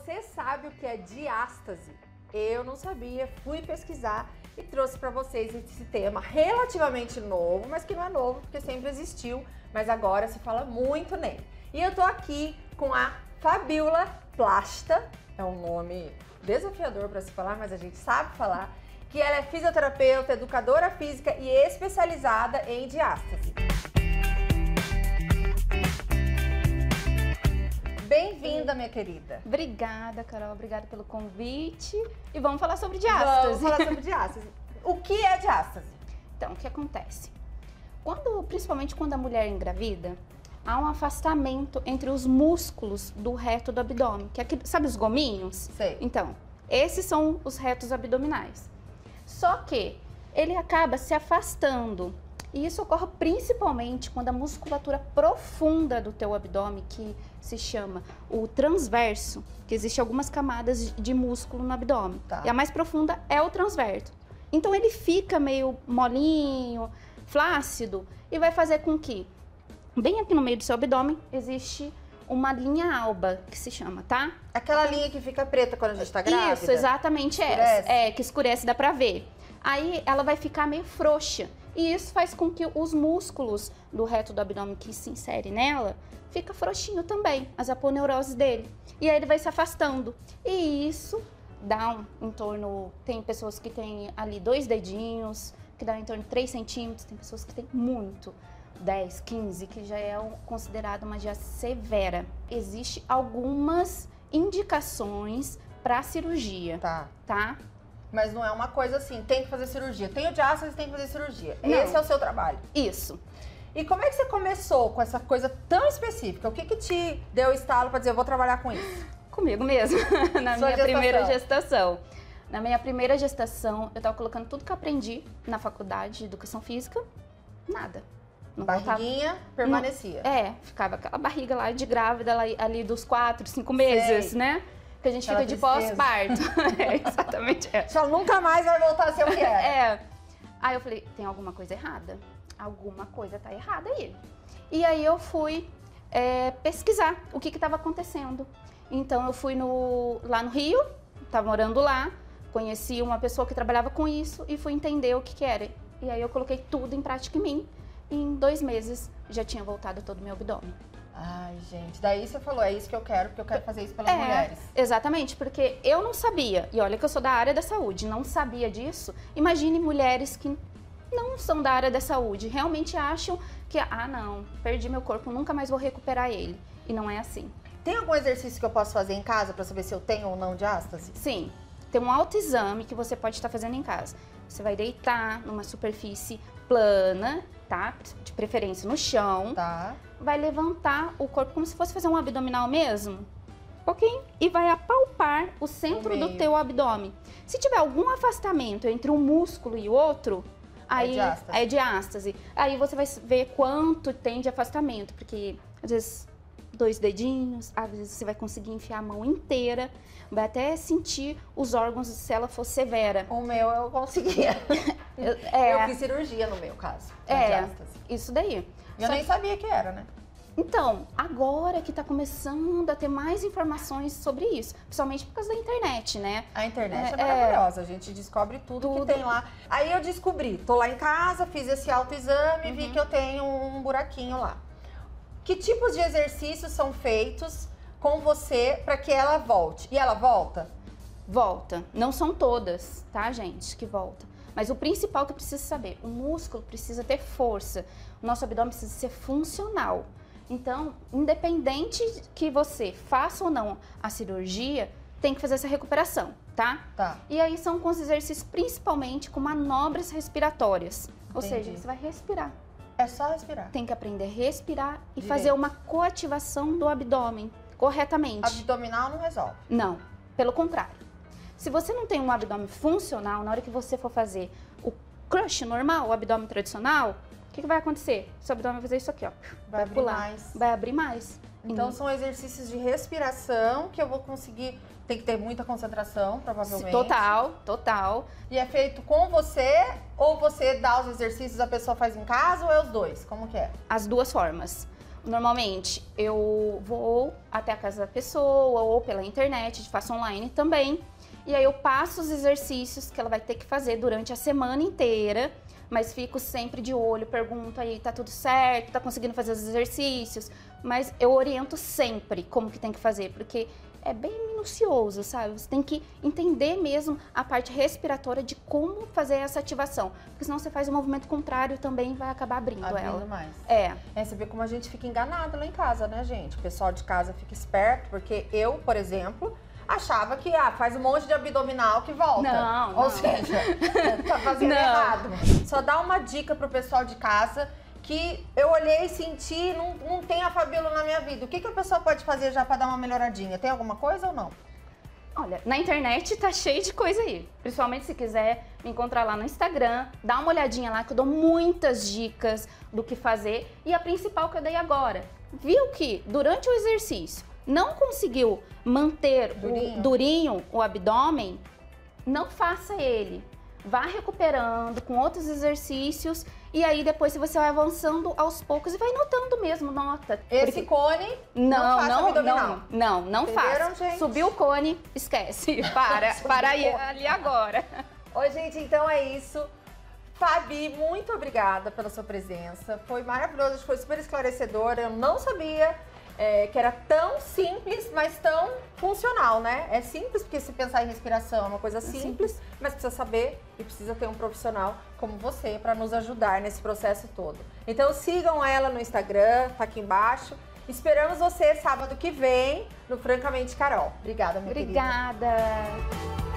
Você sabe o que é diástase? Eu não sabia, fui pesquisar e trouxe para vocês esse tema relativamente novo, mas que não é novo porque sempre existiu, mas agora se fala muito nele. E eu tô aqui com a Fabiola Plasta, é um nome desafiador para se falar, mas a gente sabe falar, que ela é fisioterapeuta, educadora física e especializada em diástase. Bem-vinda, minha querida. Obrigada, Carol. Obrigada pelo convite. E vamos falar sobre diástase. Vamos falar sobre diástase. O que é diástase? Então, o que acontece? Principalmente quando a mulher engravida, há um afastamento entre os músculos do reto do abdômen. Que é aqui, sabe os gominhos? Sei. Então, esses são os retos abdominais. Só que ele acaba se afastando. E isso ocorre principalmente quando a musculatura profunda do teu abdômen, que se chama o transverso, que existe algumas camadas de músculo no abdômen. Tá. E a mais profunda é o transverso. Então ele fica meio molinho, flácido, e vai fazer com que, bem aqui no meio do seu abdômen, existe uma linha alba, que se chama, tá? Aquela linha que fica preta quando a gente tá grávida? Isso, exatamente essa. É, que escurece, dá pra ver. Aí ela vai ficar meio frouxa. E isso faz com que os músculos do reto do abdômen que se insere nela fica frouxinho também, as aponeuroses dele. E aí ele vai se afastando. E isso dá em torno... Tem pessoas que têm ali 2 dedinhos, que dá em torno de 3 centímetros. Tem pessoas que têm muito, 10, 15, que já é considerado uma diástase severa. Existem algumas indicações para cirurgia, tá? Mas não é uma coisa assim, tem que fazer cirurgia. Tem o diástase, tem que fazer cirurgia. Não. Esse é o seu trabalho. Isso. E como é que você começou com essa coisa tão específica? O que te deu estalo para dizer, eu vou trabalhar com isso? Comigo mesmo, na Sua minha primeira gestação. Na minha primeira gestação, eu tava colocando tudo que eu aprendi na faculdade de educação física, nada. Não Barriguinha permanecia. Ficava aquela barriga lá de grávida, ali dos 4, 5 meses, né? Que a gente Aquela fica de pós-parto. Exatamente. Só nunca mais vai voltar a ser o que era. Aí eu falei, tem alguma coisa errada? Alguma coisa tá errada aí. E aí eu fui pesquisar o que estava acontecendo. Então eu fui lá no Rio, tava morando lá, conheci uma pessoa que trabalhava com isso e fui entender o que era. E aí eu coloquei tudo em prática em mim. E em 2 meses já tinha voltado todo o meu abdômen. Ai, gente, daí você falou, é isso que eu quero, porque eu quero fazer isso pelas mulheres. Exatamente, porque eu não sabia, e olha que eu sou da área da saúde, não sabia disso. Imagine mulheres que não são da área da saúde, realmente acham que, não, perdi meu corpo, nunca mais vou recuperar ele. E não é assim. Tem algum exercício que eu posso fazer em casa para saber se eu tenho ou não diástase? Sim, tem um autoexame que você pode estar fazendo em casa. Você vai deitar numa superfície plana, tá? De preferência no chão. Tá. Vai levantar o corpo como se fosse fazer um abdominal mesmo, pouquinho, e vai apalpar o centro do teu abdômen. Se tiver algum afastamento entre um músculo e outro, aí é diástase. Aí você vai ver quanto tem de afastamento, porque às vezes 2 dedinhos, às vezes você vai conseguir enfiar a mão inteira, vai até sentir os órgãos se ela for severa. O meu eu conseguia. Eu fiz cirurgia no meu caso. Isso daí. Eu nem sabia que era, né? Então, agora que tá começando a ter mais informações sobre isso, principalmente por causa da internet, né? A internet é maravilhosa, a gente descobre tudo que tem lá. Aí eu descobri, tô lá em casa, fiz esse autoexame, vi que eu tenho um buraquinho lá. Que tipos de exercícios são feitos com você para que ela volte? E ela volta? Volta. Não são todas, tá, gente, que volta. Mas o principal que precisa saber, o músculo precisa ter força, o nosso abdômen precisa ser funcional. Então, independente que você faça ou não a cirurgia, tem que fazer essa recuperação, tá? Tá. E aí são com os exercícios principalmente com manobras respiratórias. Ou seja, você vai respirar. É só respirar. Tem que aprender a respirar e fazer uma coativação do abdômen corretamente. Abdominal não resolve? Não, pelo contrário. Se você não tem um abdômen funcional, na hora que você for fazer o crush normal, o abdômen tradicional, o que vai acontecer? Seu abdômen vai fazer isso aqui, ó. Vai abrir mais. Vai abrir mais. Então são exercícios de respiração que eu vou conseguir... Tem que ter muita concentração, provavelmente. Total. E é feito com você? Ou você dá os exercícios, a pessoa faz em casa, ou é os dois? Como que é? As duas formas. Normalmente, eu vou até a casa da pessoa ou pela internet, faço online também. E aí eu passo os exercícios que ela vai ter que fazer durante a semana inteira, mas fico sempre de olho, pergunto aí, tá tudo certo, tá conseguindo fazer os exercícios? Mas eu oriento sempre como que tem que fazer, porque é bem minucioso, sabe? Você tem que entender mesmo a parte respiratória de como fazer essa ativação, porque senão você faz o movimento contrário também vai acabar abrindo ela. Mais. É, você vê como a gente fica enganado lá em casa, né, gente? O pessoal de casa fica esperto, porque eu, por exemplo, achava que faz um monte de abdominal que volta. Não. Ou seja, tá fazendo errado. Só dá uma dica pro pessoal de casa que eu olhei e senti, não tem a Fabíola na minha vida. O que a pessoa pode fazer já para dar uma melhoradinha? Tem alguma coisa ou não? Olha, na internet tá cheio de coisa aí. Principalmente se quiser me encontrar lá no Instagram, dá uma olhadinha lá que eu dou muitas dicas do que fazer. E a principal que eu dei agora, viu que durante o exercício não conseguiu manter durinho o abdômen, não faça ele. Vá recuperando com outros exercícios e aí depois você vai avançando aos poucos e vai notando mesmo, nota. Esse cone não faça. Gente? Subiu o cone, esquece. Para aí, ali agora. Oi, gente, então é isso. Fabi, muito obrigada pela sua presença. Foi maravilhoso, foi super esclarecedora. Eu não sabia que era tão simples, mas tão funcional, né? É simples porque se pensar em respiração é uma coisa simples, mas precisa saber e precisa ter um profissional como você para nos ajudar nesse processo todo. Então sigam ela no Instagram, tá aqui embaixo. Esperamos você sábado que vem no Francamente Carol. Obrigada, minha querida. Obrigada.